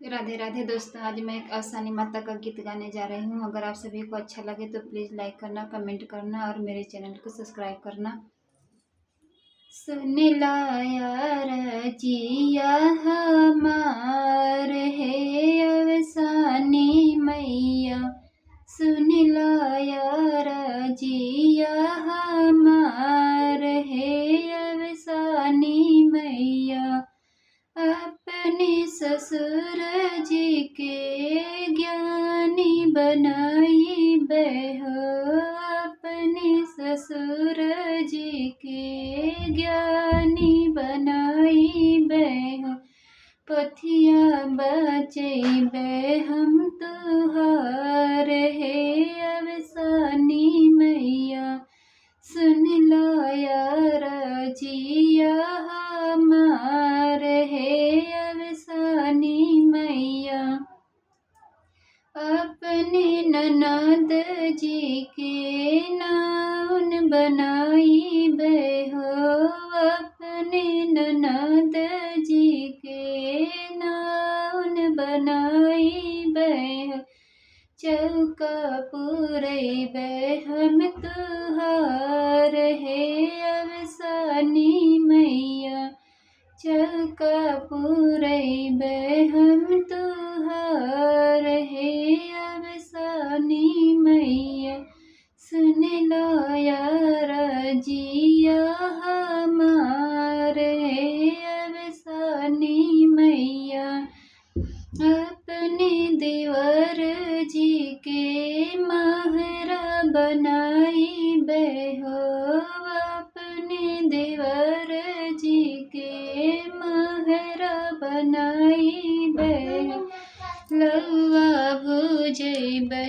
राधे राधे दोस्तों। आज मैं एक अवसानी माता का गीत गाने जा रही हूँ। अगर आप सभी को अच्छा लगे तो प्लीज़ लाइक करना, कमेंट करना और मेरे चैनल को सब्सक्राइब करना। सुन लाया रजिया हमार है अवसानी मैया, सुन लाया रजिया हमार है अवसानी मैया। अपने ससुर जी के ज्ञानी बनाई बेहो, अपने ससुर जी के ज्ञानी बनाई बेहो। पथिया बचैबे हम तुहार है अवसानी मैया, सुन लाया रजिया हमार है अवसानी मैया। अपने ननद जी के नाउन बनाई बेहो, अपने ननद जी के नाउन बनाई बेहो। चौका पुरैबे हम तुहार है अवसानी मैया, चौका पुरैबे हम तुहार है अवसानी मैया। सुन लाया रजिया हमार है अवसानी मैया। अपने देवर जी के महरा बनाई बेहो, अपने देवर जी के महरा बनाई बेहो। लौआ भुजैबे